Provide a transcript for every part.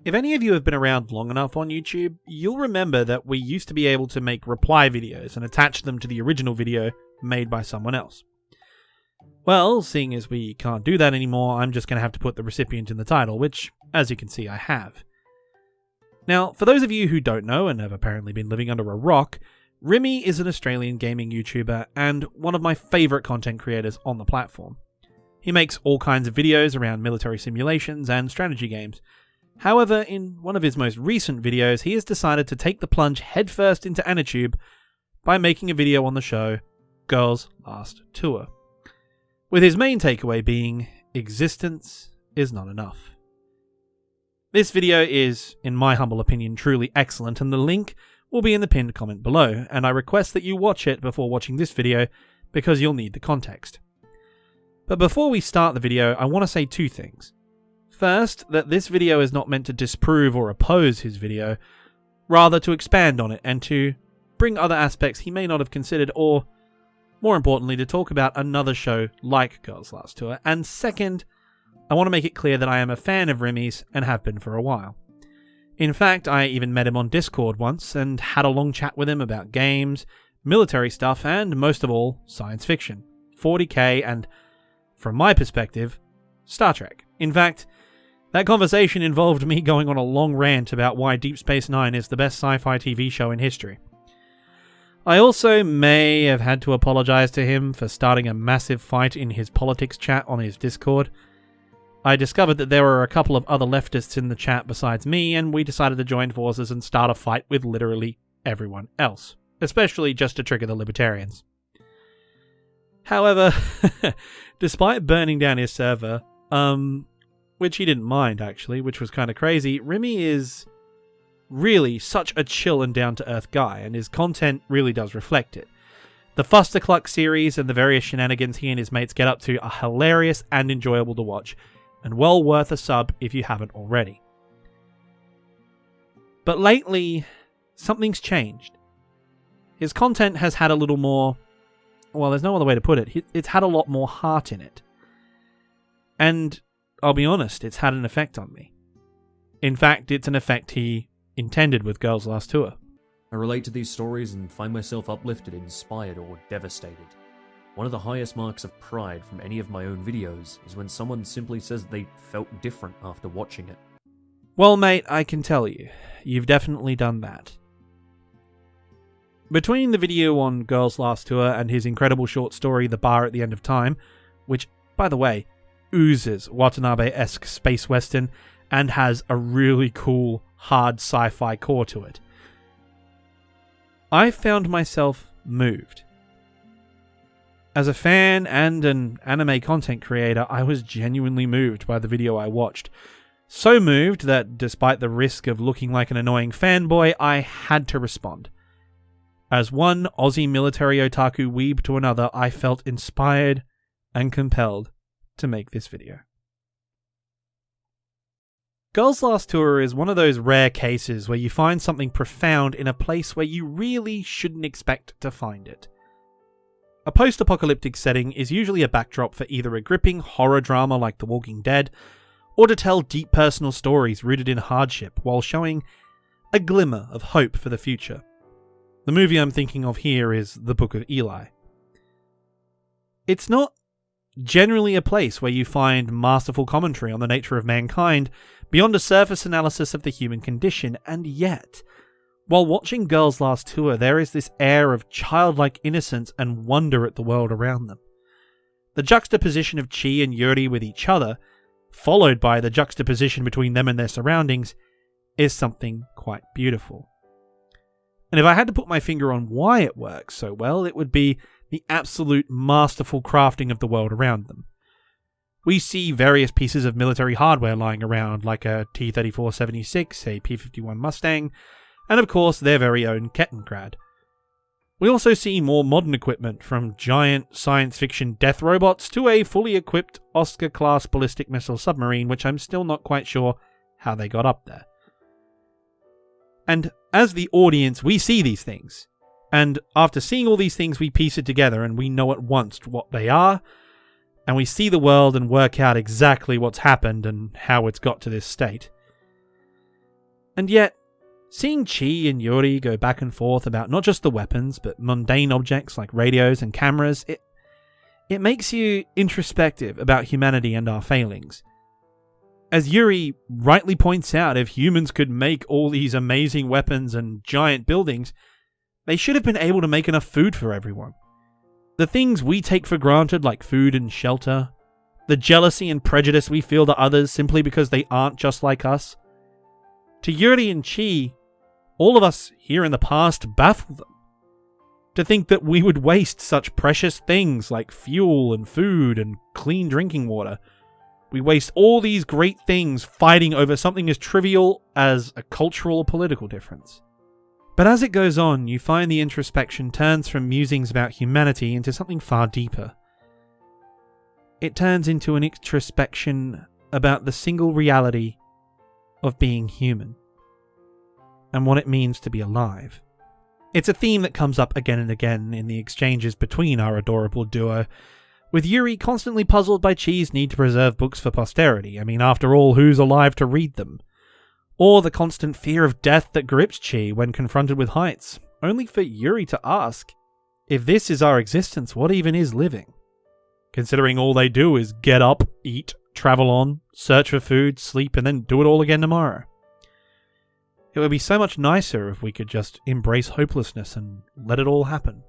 If any of you have been around long enough on YouTube, you'll remember that we used to be able to make reply videos and attach them to the original video made by someone else. Well, seeing as we can't do that anymore, I'm just going to have to put the recipient in the title, which, as you can see, I have. Now, for those of you who don't know and have apparently been living under a rock, Rimmy is an Australian gaming YouTuber and one of my favourite content creators on the platform. He makes all kinds of videos around military simulations and strategy games. However, in one of his most recent videos, he has decided to take the plunge headfirst into Anitube by making a video on the show Girls' Last Tour, with his main takeaway being, existence is not enough. This video is, in my humble opinion, truly excellent, and the link will be in the pinned comment below, and I request that you watch it before watching this video because you'll need the context. But before we start the video, I want to say two things. First, that this video is not meant to disprove or oppose his video, rather to expand on it and to bring other aspects he may not have considered, or, more importantly, to talk about another show like Girls' Last Tour. And second, I want to make it clear that I am a fan of Rimmy's and have been for a while. In fact, I even met him on Discord once and had a long chat with him about games, military stuff, and most of all, science fiction, 40k, and, from my perspective, Star Trek. In fact, that conversation involved me going on a long rant about why Deep Space Nine is the best sci-fi TV show in history. I also may have had to apologize to him for starting a massive fight in his politics chat on his Discord. I discovered that there were a couple of other leftists in the chat besides me, and we decided to join forces and start a fight with literally everyone else, especially just to trigger the libertarians. However, despite burning down his server, which he didn't mind actually, which was kind of crazy, Rimmy is really such a chill and down-to-earth guy, and his content really does reflect it. The Fustercluck series and the various shenanigans he and his mates get up to are hilarious and enjoyable to watch, and well worth a sub if you haven't already. But lately, something's changed. His content has had a little more, well, there's no other way to put it, it's had a lot more heart in it. And I'll be honest, it's had an effect on me. In fact, it's an effect he intended with Girls' Last Tour. I relate to these stories and find myself uplifted, inspired, or devastated. One of the highest marks of pride from any of my own videos is when someone simply says they felt different after watching it. Well, mate, I can tell you, you've definitely done that. Between the video on Girls' Last Tour and his incredible short story, The Bar at the End of Time, which, by the way, oozes Watanabe-esque space western and has a really cool, hard sci-fi core to it, I found myself moved. As a fan and an anime content creator, I was genuinely moved by the video I watched. So moved that, despite the risk of looking like an annoying fanboy, I had to respond. As one Aussie military otaku weeb to another, I felt inspired and compelled to make this video. Girls' Last Tour is one of those rare cases where you find something profound in a place where you really shouldn't expect to find it. A post-apocalyptic setting is usually a backdrop for either a gripping horror drama like The Walking Dead, or to tell deep personal stories rooted in hardship while showing a glimmer of hope for the future. The movie I'm thinking of here is The Book of Eli. It's not generally a place where you find masterful commentary on the nature of mankind beyond a surface analysis of the human condition, and yet, while watching Girls' Last Tour, there is this air of childlike innocence and wonder at the world around them. The juxtaposition of Chi and Yuri with each other, followed by the juxtaposition between them and their surroundings, is something quite beautiful. And if I had to put my finger on why it works so well, it would be the absolute masterful crafting of the world around them. We see various pieces of military hardware lying around, like a T-34-76, a P-51 Mustang, and of course their very own Kettenkrad. We also see more modern equipment, from giant science fiction death robots to a fully equipped Oscar-class ballistic missile submarine, which I'm still not quite sure how they got up there. And as the audience, we see these things. And after seeing all these things, we piece it together and we know at once what they are, and we see the world and work out exactly what's happened and how it's got to this state. And yet, seeing Chi and Yuri go back and forth about not just the weapons, but mundane objects like radios and cameras, it makes you introspective about humanity and our failings. As Yuri rightly points out, if humans could make all these amazing weapons and giant buildings, they should have been able to make enough food for everyone. The things we take for granted, like food and shelter, the jealousy and prejudice we feel to others simply because they aren't just like us. To Yuri and Chi, all of us here in the past baffle them. To think that we would waste such precious things like fuel and food and clean drinking water. We waste all these great things fighting over something as trivial as a cultural or political difference. But as it goes on, you find the introspection turns from musings about humanity into something far deeper. It turns into an introspection about the single reality of being human and what it means to be alive. It's a theme that comes up again and again in the exchanges between our adorable duo, with Yuri constantly puzzled by Chi's need to preserve books for posterity. I mean, after all, who's alive to read them? Or the constant fear of death that grips Chi when confronted with heights, only for Yuri to ask, if this is our existence, what even is living? Considering all they do is get up, eat, travel on, search for food, sleep, and then do it all again tomorrow. It would be so much nicer if we could just embrace hopelessness and let it all happen.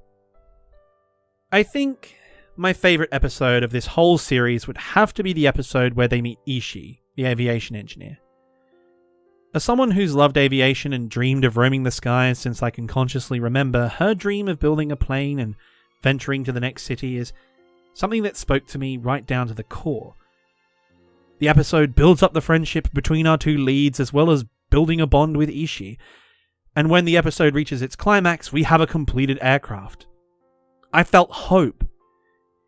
I think my favourite episode of this whole series would have to be the episode where they meet Ishii, the aviation engineer. As someone who's loved aviation and dreamed of roaming the skies since I can consciously remember, her dream of building a plane and venturing to the next city is something that spoke to me right down to the core. The episode builds up the friendship between our two leads as well as building a bond with Ishii, and when the episode reaches its climax, we have a completed aircraft. I felt hope.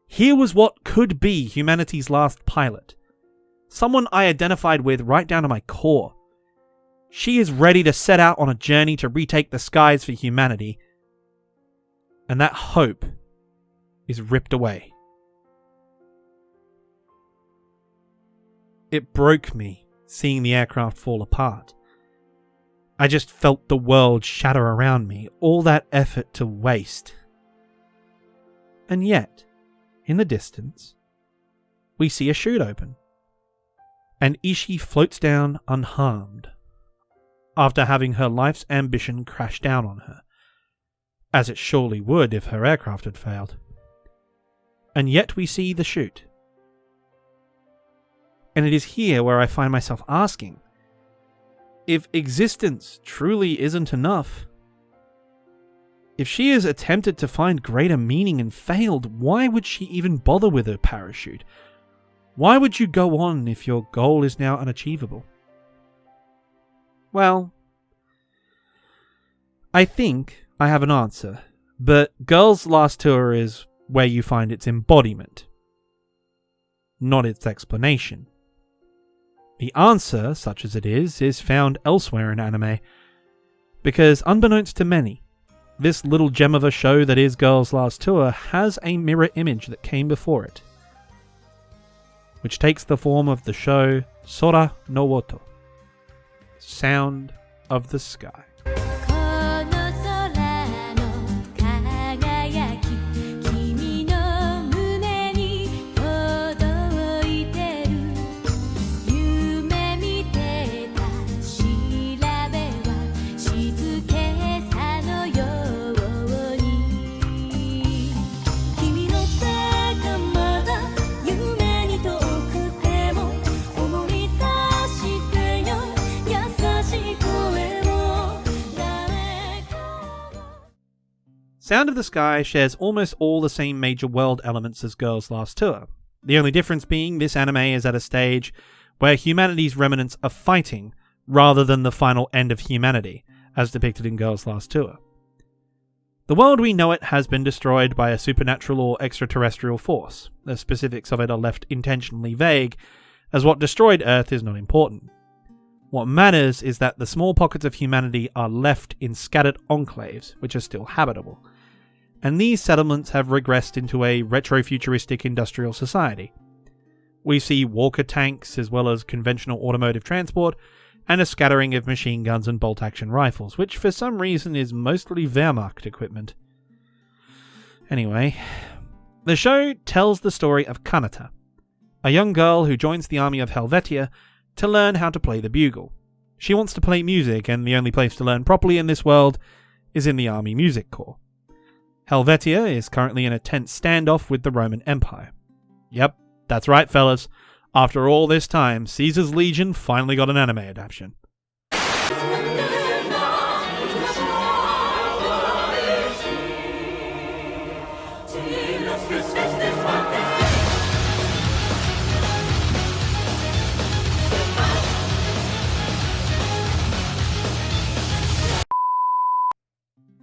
Here was what could be humanity's last pilot. Someone I identified with right down to my core. She is ready to set out on a journey to retake the skies for humanity, and that hope is ripped away. It broke me seeing the aircraft fall apart. I just felt the world shatter around me, all that effort to waste. And yet, in the distance, we see a chute open, and Ishii floats down unharmed, after having her life's ambition crash down on her, as it surely would if her aircraft had failed. And yet we see the chute. And it is here where I find myself asking, if existence truly isn't enough, if she has attempted to find greater meaning and failed, why would she even bother with a parachute? Why would you go on if your goal is now unachievable? Well, I think I have an answer, but Girl's Last Tour is where you find its embodiment, not its explanation. The answer, such as it is found elsewhere in anime, because unbeknownst to many, this little gem of a show that is Girl's Last Tour has a mirror image that came before it, which takes the form of the show Sora no Woto, Sound of the Sky. Sound of the Sky shares almost all the same major world elements as Girl's Last Tour, the only difference being this anime is at a stage where humanity's remnants are fighting rather than the final end of humanity, as depicted in Girl's Last Tour. The world we know it has been destroyed by a supernatural or extraterrestrial force. The specifics of it are left intentionally vague, as what destroyed Earth is not important. What matters is that the small pockets of humanity are left in scattered enclaves, which are still habitable. And these settlements have regressed into a retro-futuristic industrial society. We see walker tanks as well as conventional automotive transport and a scattering of machine guns and bolt-action rifles, which for some reason is mostly Wehrmacht equipment. Anyway, the show tells the story of Kanata, a young girl who joins the army of Helvetia to learn how to play the bugle. She wants to play music, and the only place to learn properly in this world is in the army music corps. Helvetia is currently in a tense standoff with the Roman Empire. Yep, that's right, fellas. After all this time, Caesar's Legion finally got an anime adaptation.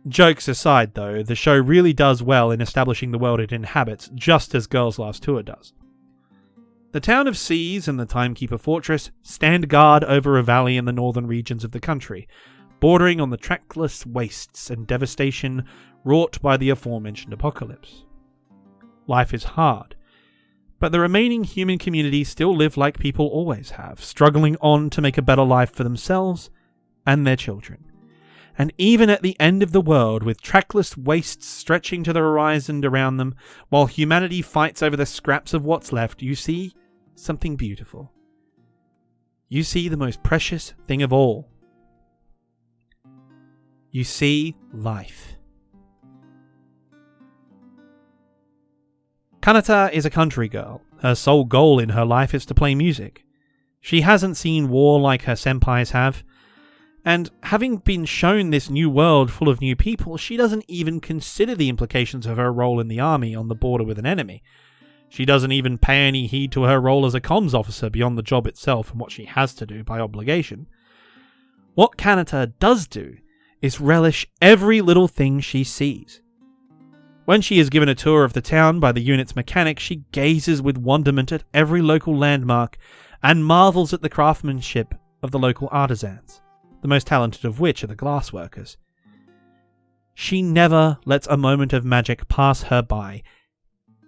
Jokes aside, though, the show really does well in establishing the world it inhabits, just as Girls' Last Tour does. The town of Seas and the Timekeeper Fortress stand guard over a valley in the northern regions of the country, bordering on the trackless wastes and devastation wrought by the aforementioned apocalypse. Life is hard, but the remaining human communities still live like people always have, struggling on to make a better life for themselves and their children. And even at the end of the world, with trackless wastes stretching to the horizon around them, while humanity fights over the scraps of what's left, you see something beautiful. You see the most precious thing of all. You see life. Kanata is a country girl. Her sole goal in her life is to play music. She hasn't seen war like her senpais have, and having been shown this new world full of new people, she doesn't even consider the implications of her role in the army on the border with an enemy. She doesn't even pay any heed to her role as a comms officer beyond the job itself and what she has to do by obligation. What Kanata does do is relish every little thing she sees. When she is given a tour of the town by the unit's mechanic, she gazes with wonderment at every local landmark and marvels at the craftsmanship of the local artisans, the most talented of which are the glassworkers. She never lets a moment of magic pass her by.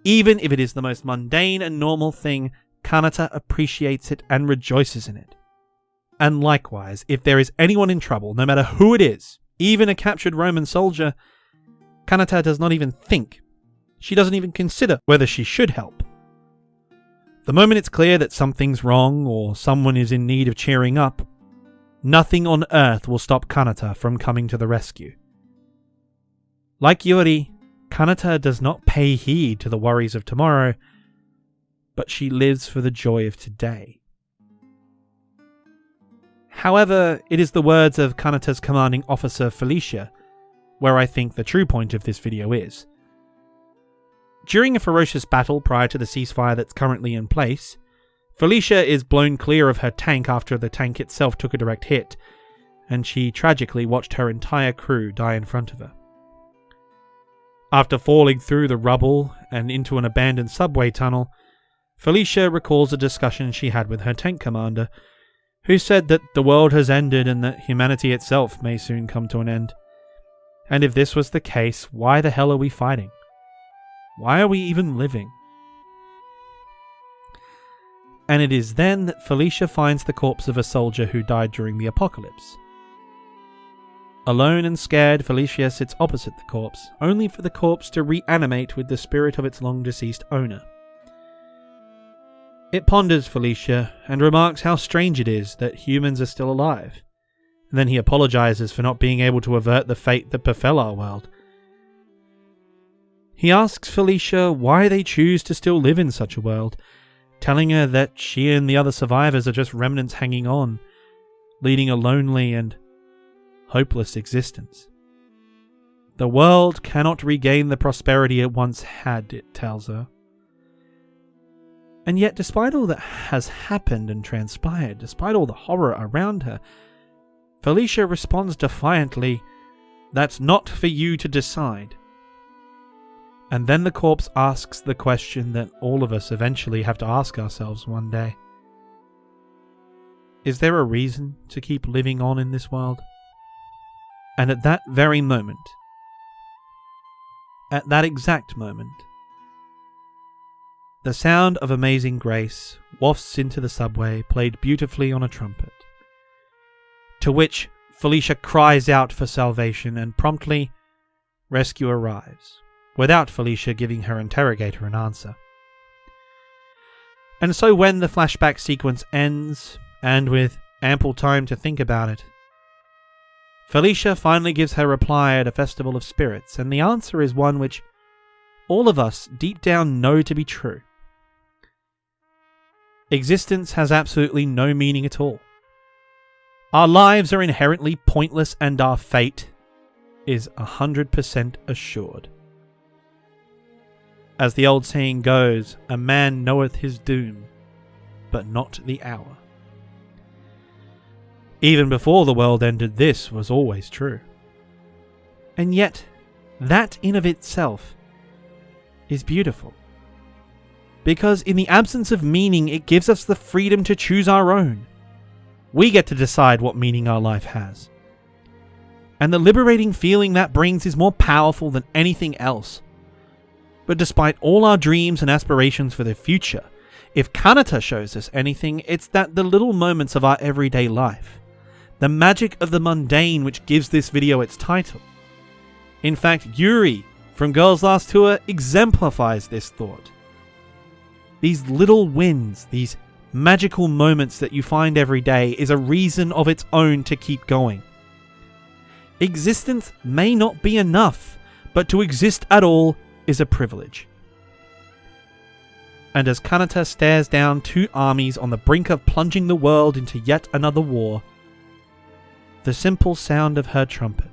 Even if it is the most mundane and normal thing, Kanata appreciates it and rejoices in it. And likewise, if there is anyone in trouble, no matter who it is, even a captured Roman soldier, Kanata does not even think. She doesn't even consider whether she should help. The moment it's clear that something's wrong or someone is in need of cheering up, nothing on earth will stop Kanata from coming to the rescue. Like Yuri, Kanata does not pay heed to the worries of tomorrow, but she lives for the joy of today. However, it is the words of Kanata's commanding officer Felicia where I think the true point of this video is. During a ferocious battle prior to the ceasefire that's currently in place, Felicia is blown clear of her tank after the tank itself took a direct hit, and she tragically watched her entire crew die in front of her. After falling through the rubble and into an abandoned subway tunnel, Felicia recalls a discussion she had with her tank commander, who said that the world has ended and that humanity itself may soon come to an end. And if this was the case, why the hell are we fighting? Why are we even living? And it is then that Felicia finds the corpse of a soldier who died during the apocalypse. Alone and scared, Felicia sits opposite the corpse, only for the corpse to reanimate with the spirit of its long-deceased owner. It ponders Felicia and remarks how strange it is that humans are still alive. And then he apologizes for not being able to avert the fate that befell our world. He asks Felicia why they choose to still live in such a world, telling her that she and the other survivors are just remnants hanging on, leading a lonely and hopeless existence. The world cannot regain the prosperity it once had, it tells her. And yet, despite all that has happened and transpired, despite all the horror around her, Felicia responds defiantly, "That's not for you to decide." And then the corpse asks the question that all of us eventually have to ask ourselves one day. Is there a reason to keep living on in this world? And at that very moment, at that exact moment, the sound of Amazing Grace wafts into the subway, played beautifully on a trumpet. to which Felicia cries out for salvation, and promptly rescue arrives, without Felicia giving her interrogator an answer. And so when the flashback sequence ends, and with ample time to think about it, Felicia finally gives her reply at a festival of spirits, and the answer is one which all of us deep down know to be true. Existence has absolutely no meaning at all. Our lives are inherently pointless, and our fate is 100% assured. As the old saying goes, a man knoweth his doom, but not the hour. Even before the world ended, this was always true. And yet, that in of itself is beautiful. Because in the absence of meaning, it gives us the freedom to choose our own. We get to decide what meaning our life has. And the liberating feeling that brings is more powerful than anything else. But despite all our dreams and aspirations for the future, if Kanata shows us anything, it's that the little moments of our everyday life, the magic of the mundane, which gives this video its title. In fact, Yuri from Girls Last Tour exemplifies this thought. These little wins, these magical moments that you find every day, is a reason of its own to keep going. Existence may not be enough, but to exist at all is a privilege. And as Kanata stares down two armies on the brink of plunging the world into yet another war, the simple sound of her trumpet,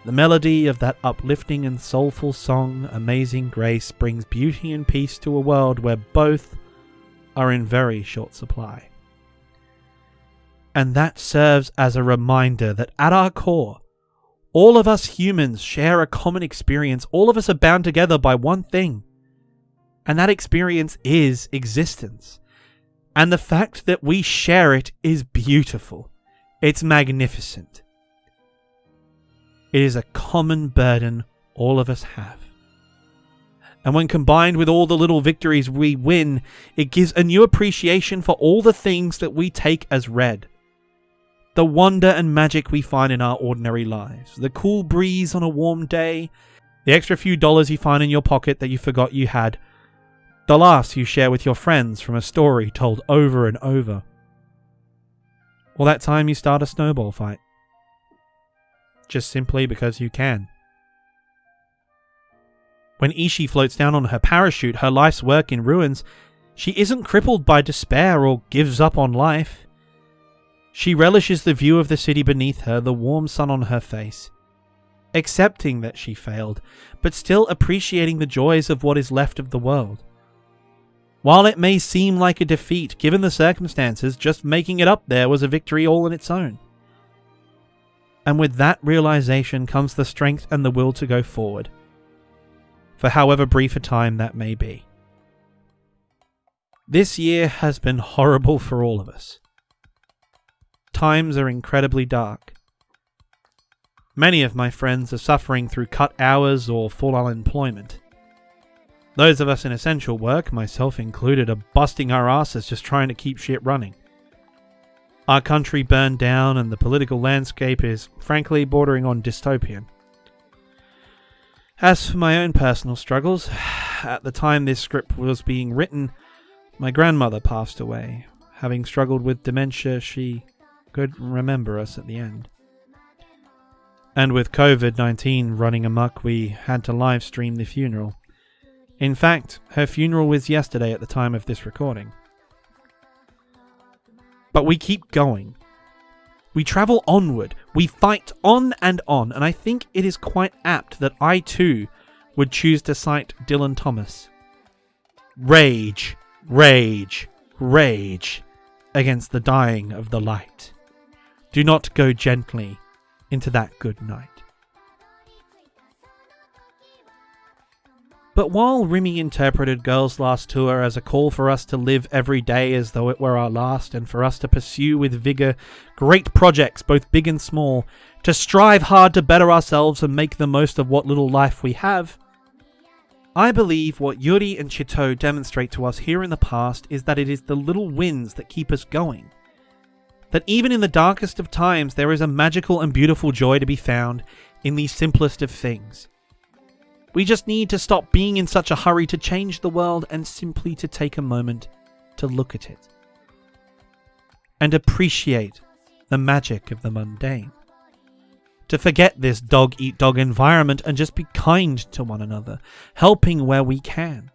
the melody of that uplifting and soulful song, Amazing Grace, brings beauty and peace to a world where both are in very short supply. And that serves as a reminder that at our core, all of us humans share a common experience. All of us are bound together by one thing. And that experience is existence. And the fact that we share it is beautiful. It's magnificent. It is a common burden all of us have. And when combined with all the little victories we win, it gives a new appreciation for all the things that we take as read. The wonder and magic we find in our ordinary lives. The cool breeze on a warm day. The extra few dollars you find in your pocket that you forgot you had. The laughs you share with your friends from a story told over and over. Or that time you start a snowball fight. Just simply because you can. When Ishii floats down on her parachute, her life's work in ruins, she isn't crippled by despair or gives up on life. She relishes the view of the city beneath her, the warm sun on her face, accepting that she failed, but still appreciating the joys of what is left of the world. While it may seem like a defeat, given the circumstances, just making it up there was a victory all on its own. And with that realization comes the strength and the will to go forward, for however brief a time that may be. This year has been horrible for all of us. Times are incredibly dark. Many of my friends are suffering through cut hours or full unemployment. Those of us in essential work, myself included, are busting our asses just trying to keep shit running. Our country burned down and the political landscape is, frankly, bordering on dystopian. As for my own personal struggles, at the time this script was being written, my grandmother passed away. Having struggled with dementia, she could remember us at the end. And with COVID-19 running amok, we had to live stream the funeral. In fact, her funeral was yesterday at the time of this recording. But we keep going. We travel onward. We fight on, and I think it is quite apt that I too would choose to cite Dylan Thomas. Rage, rage, rage against the dying of the light. Do not go gently into that good night. But while Rimmy interpreted Girls Last Tour as a call for us to live every day as though it were our last, and for us to pursue with vigour great projects, both big and small, to strive hard to better ourselves and make the most of what little life we have, I believe what Yuri and Chito demonstrate to us here in the past is that it is the little wins that keep us going. that even in the darkest of times there is a magical and beautiful joy to be found in the simplest of things. We just need to stop being in such a hurry to change the world and simply to take a moment to look at it and appreciate the magic of the mundane. To forget this dog-eat-dog environment and just be kind to one another, helping where we can.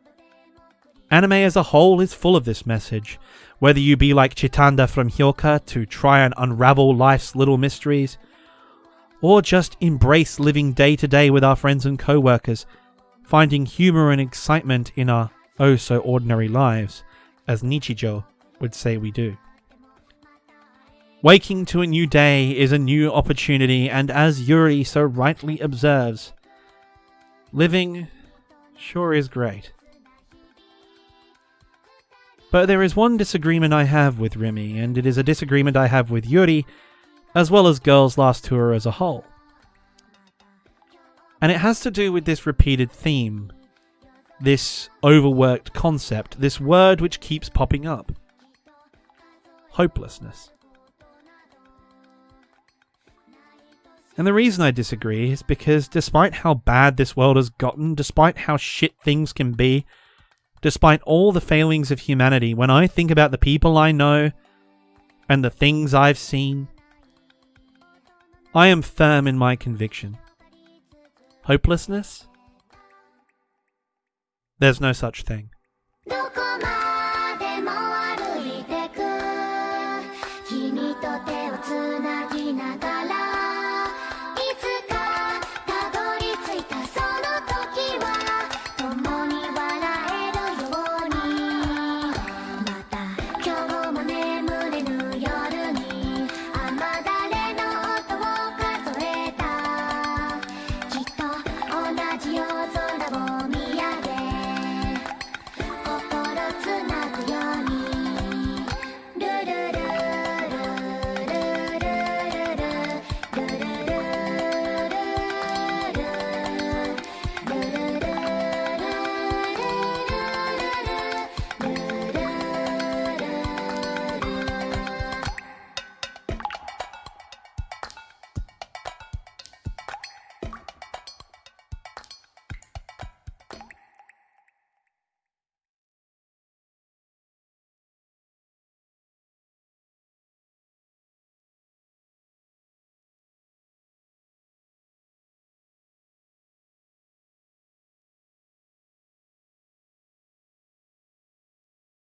Anime as a whole is full of this message, whether you be like Chitanda from Hyoka to try and unravel life's little mysteries, or just embrace living day to day with our friends and co-workers, finding humor and excitement in our oh-so-ordinary lives, as Nichijou would say we do. Waking to a new day is a new opportunity, and as Yuri so rightly observes, living sure is great. But there is one disagreement I have with Rimmy, and it is a disagreement I have with Yuri, as well as Girls' Last Tour as a whole. And it has to do with this repeated theme, this overworked concept, this word which keeps popping up. Hopelessness. And the reason I disagree is because despite how bad this world has gotten, despite how shit things can be, despite all the failings of humanity, when I think about the people I know and the things I've seen, I am firm in my conviction. Hopelessness? There's no such thing.